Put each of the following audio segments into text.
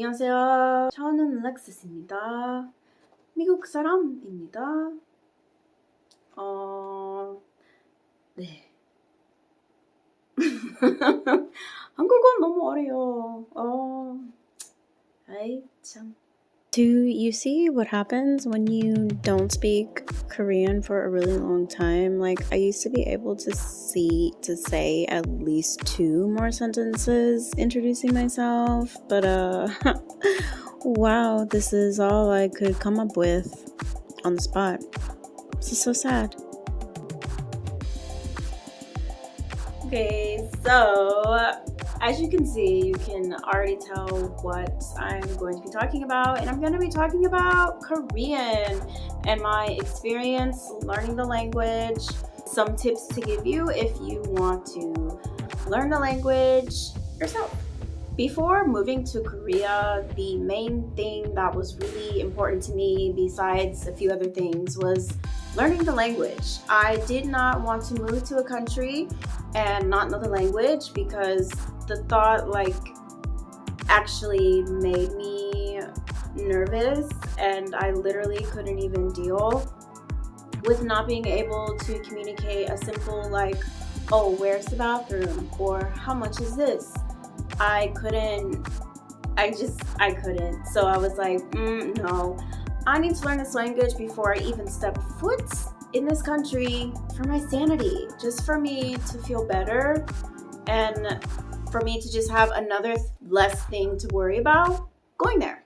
안녕하세요. 저는 렉스입니다. 미국 사람입니다. 네. 한국어 너무 어려요. 아이 참. Do you see what happens when you don't speak Korean for a really long time? Like, I used to be able to say at least 2 more sentences introducing myself, but wow, this is all I could come up with on the spot. This is so sad. Okay, so as you can see, you can already tell what I'm going to be talking about, and I'm going to be talking about Korean and my experience learning the language, some tips to give you if you want to learn the language yourself. Before moving to Korea, the main thing that was really important to me, besides a few other things, was learning the language. I did not want to move to a country and not know the language because the thought actually made me nervous, and I literally couldn't even deal with not being able to communicate a simple oh, where's the bathroom, or how much is this? I couldn't. So I was like, no, I need to learn this language before I even step foot in this country for my sanity, just for me to feel better and for me to just have another less thing to worry about going there.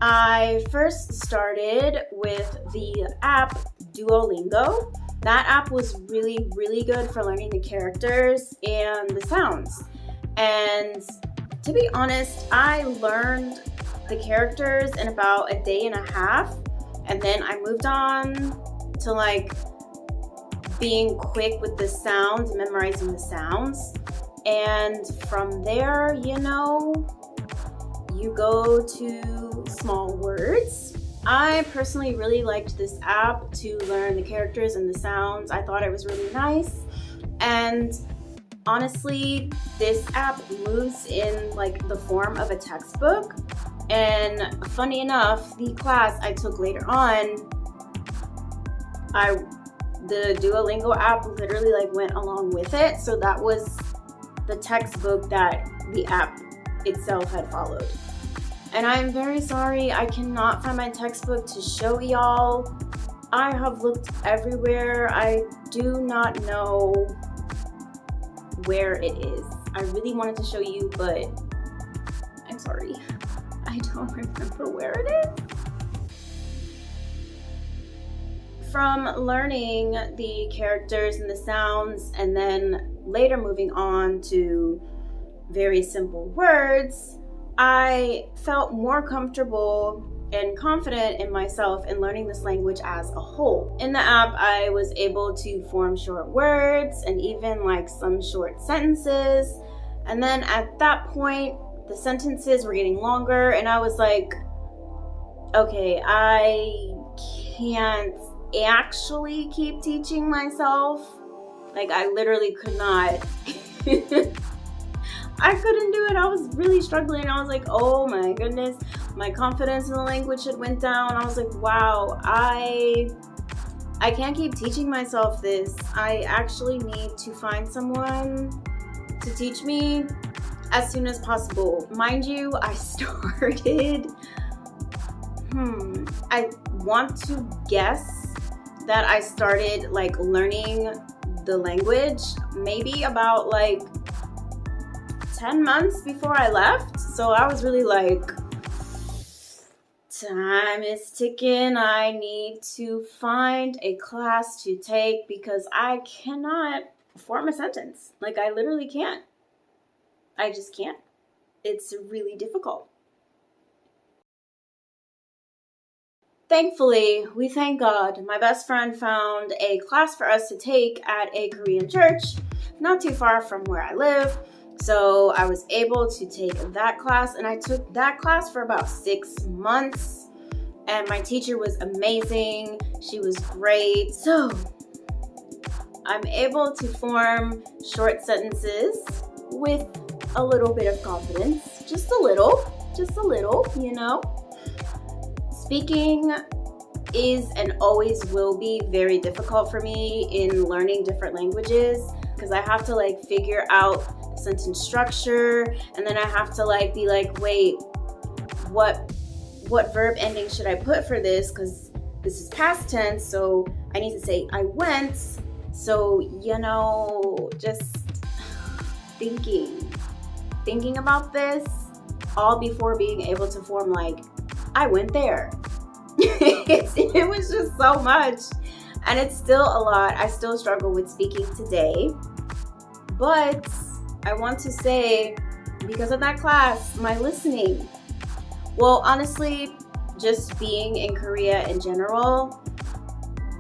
I first started with the app Duolingo. That app was really, really good for learning the characters and the sounds. And to be honest, I learned the characters in about a day and a half. And then I moved on to being quick with the sounds, memorizing the sounds. And from there, you go to small words. I personally really liked this app to learn the characters and the sounds. I thought it was really nice. And honestly, this app moves in the form of a textbook. And funny enough, the class I took later on, the Duolingo app literally went along with it. So that was the textbook that the app itself had followed. And I'm very sorry, I cannot find my textbook to show y'all. I have looked everywhere. I do not know where it is. I really wanted to show you, but I'm sorry. I don't remember where it is. From learning the characters and the sounds, and then later moving on to very simple words, I felt more comfortable and confident in myself in learning this language as a whole. In the app, I was able to form short words and even some short sentences. And then at that point, the sentences were getting longer, and I was like, okay, I can't actually keep teaching myself. I literally could not. I couldn't do it. I was really struggling. I was like, oh my goodness, my confidence in the language had went down. I was like, wow, I can't keep teaching myself this. I actually need to find someone to teach me as soon as possible. Mind you, I started, I want to guess that I started learning the language maybe about 10 months before I left. So I was really time is ticking. I need to find a class to take because I cannot form a sentence. I literally can't. I just can't. It's really difficult. Thankfully, we thank God, my best friend found a class for us to take at a Korean church not too far from where I live. So I was able to take that class, and I took that class for about 6 months, and my teacher was amazing. She was great. So I'm able to form short sentences with a little bit of confidence. just a little, you know. Speaking is and always will be very difficult for me in learning different languages, because I have to like figure out sentence structure, and then I have to like be like, wait, what verb ending should I put for this, because this is past tense, so I need to say I went. So, you know, just thinking about this all before being able to form like, I went there. It was just so much, and it's still a lot. I still struggle with speaking today, but I want to say, because of that class, my listening, well, honestly, just being in Korea in general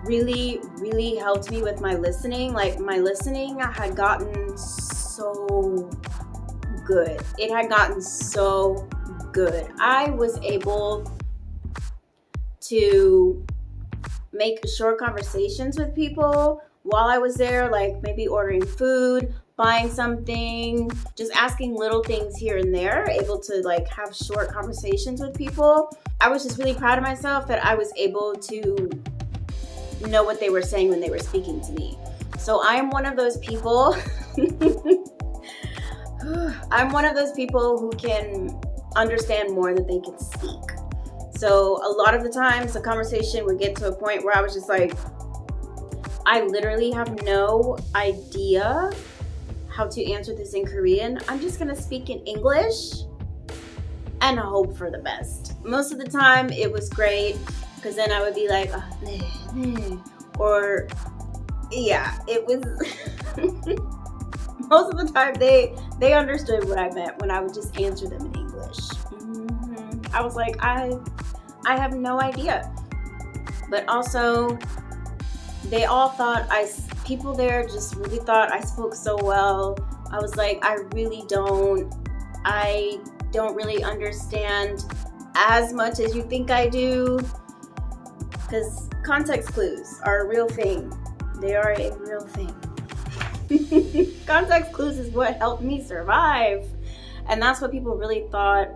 really, really helped me with my listening. Like, my listening had gotten so good. It had gotten so good. I was able to make short conversations with people while I was there, like maybe ordering food, buying something, just asking little things here and there, able to like have short conversations with people. I was just really proud of myself that I was able to know what they were saying when they were speaking to me. So I'm one of those people who can understand more than they can speak. So a lot of the times the conversation would get to a point where I was just like, I literally have no idea how to answer this in Korean. I'm just gonna speak in English and hope for the best. Most of the time it was great, because then I would be like, or yeah, it was most of the time they understood what I meant when I would just answer them in English. I was like, I have no idea. But also, they all thought people there just really thought I spoke so well. I was like, I don't really understand as much as you think I do. Because context clues are a real thing. They are a real thing. Context clues is what helped me survive. And that's what people really thought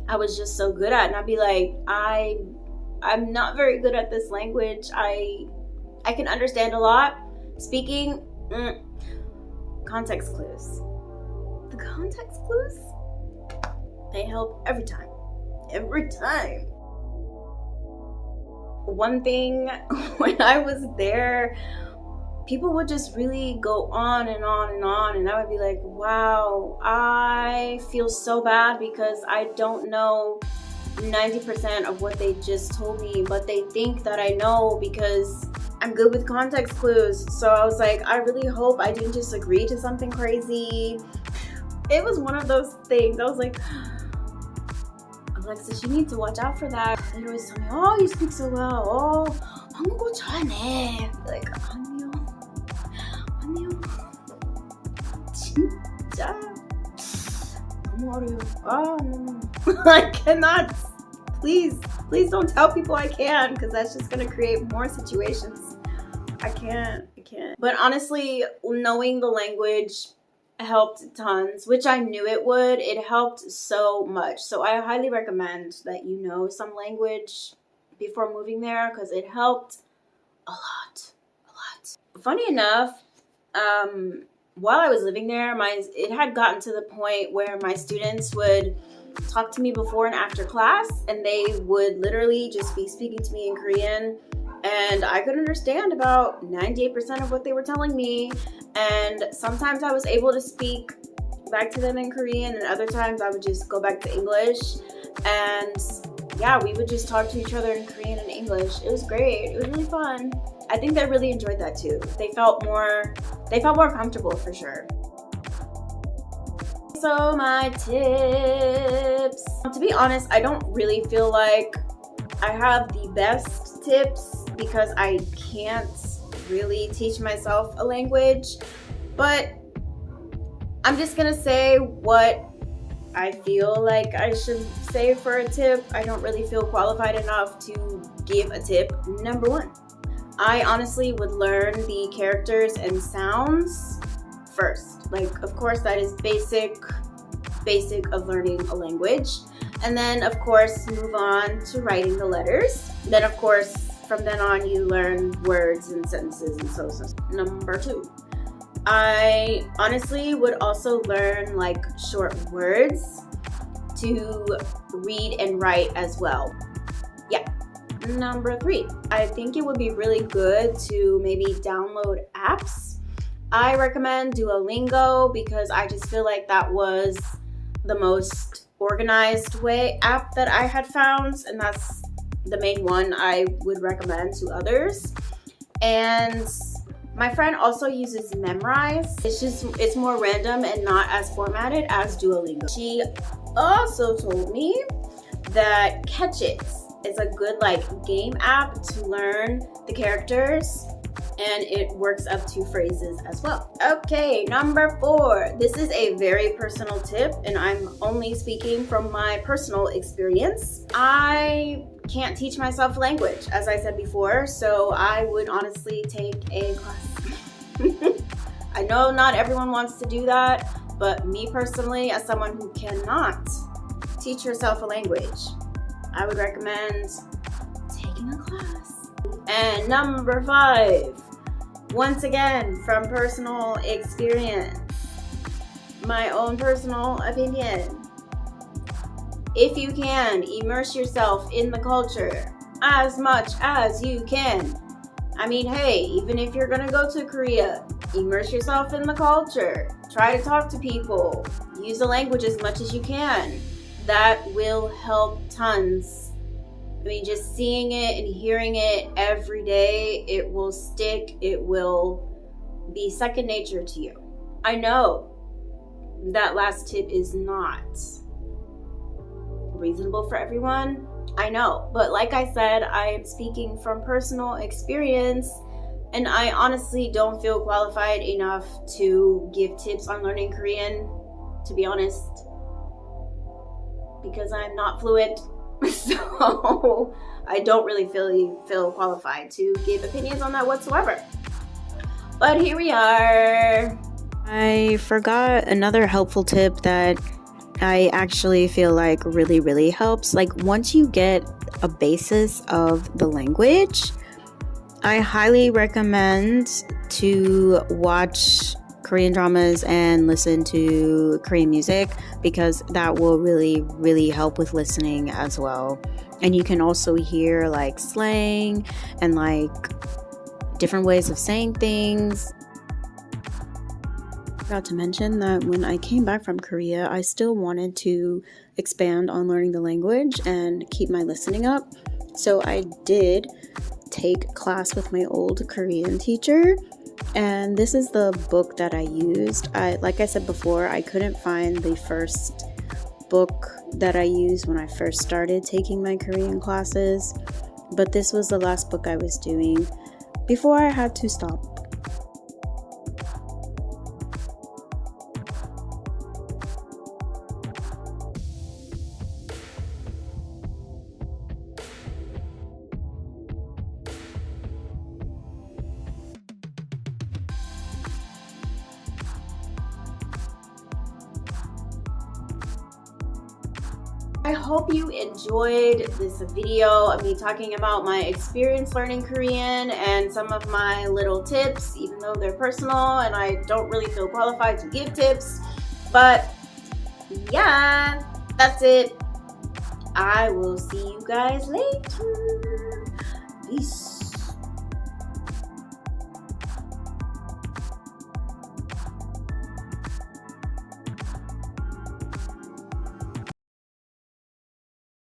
I was just so good at. And I'd be like, I'm not very good at this language. I can understand a lot. Speaking, context clues. The context clues, they help every time. Every time. One thing, when I was there, people would just really go on and on and on, and I would be like, wow, I feel so bad because I don't know 90% of what they just told me, but they think that I know because I'm good with context clues. So I was like, I really hope I didn't just agree to something crazy. It was one of those things. I was like, Alexis, you need to watch out for that. They'd always tell me, oh, you speak so well. Oh, 한국어 잘해. Like, 아니요. 진짜 너무 어려워. No. I cannot. Please don't tell people I can, because that's just gonna create more situations. I can't. But honestly, knowing the language helped tons, which I knew it would. It helped so much. So I highly recommend that you know some language before moving there, because it helped a lot. Funny enough, while I was living there, it had gotten to the point where my students would talk to me before and after class, and they would literally just be speaking to me in Korean, and I could understand about 98% of what they were telling me. And sometimes I was able to speak back to them in Korean, and other times I would just go back to English. And yeah, we would just talk to each other in Korean and English. It was great. It was really fun. I think they really enjoyed that too. They felt more comfortable for sure. So my tips. To be honest, I don't really feel like I have the best tips, because I can't really teach myself a language. But I'm just gonna say what I feel like I should say for a tip. I don't really feel qualified enough to give a tip. Number 1, I honestly would learn the characters and sounds first. Like, of course, that is basic basic of learning a language. And then, of course, move on to writing the letters. Then, of course, from then on, you learn words and sentences and so on. Number 2, I honestly would also learn like short words to read and write as well. Yeah. Number 3, I think it would be really good to maybe download apps. I recommend Duolingo because I just feel like that was the most organized app that I had found, and that's the main one I would recommend to others. And my friend also uses Memrise. It's more random and not as formatted as Duolingo. She also told me that Catch It is a good like game app to learn the characters, and it works up to phrases as well. Okay, number 4. This is a very personal tip, and I'm only speaking from my personal experience. I can't teach myself language, as I said before, so I would honestly take a class. I know not everyone wants to do that, but me personally, as someone who cannot teach yourself a language, I would recommend taking a class. And number 5, once again, from personal experience, my own personal opinion. If you can, immerse yourself in the culture as much as you can. I mean, hey, even if you're gonna go to Korea, immerse yourself in the culture. Try to talk to people. Use the language as much as you can. That will help tons. I mean, just seeing it and hearing it every day, it will stick. It will be second nature to you. I know that last tip is not reasonable for everyone. I know, but like I said, I am speaking from personal experience, and I honestly don't feel qualified enough to give tips on learning Korean, to be honest, because I'm not fluent. So I don't really feel qualified to give opinions on that whatsoever. But here we are. I forgot another helpful tip that I actually feel like really helps. Like once you get a basis of the language, I highly recommend to watch Korean dramas and listen to Korean music, because that will really help with listening as well. And you can also hear like slang and like different ways of saying things. I forgot to mention that when I came back from Korea, I still wanted to expand on learning the language and keep my listening up. So I did take class with my old Korean teacher. And this is the book that I used. Like I said before, I couldn't find the first book that I used when I first started taking my Korean classes, but this was the last book I was doing before I had to stop. I hope you enjoyed this video of me talking about my experience learning Korean and some of my little tips, even though they're personal and I don't really feel qualified to give tips. But yeah, that's it. I will see you guys later. Peace.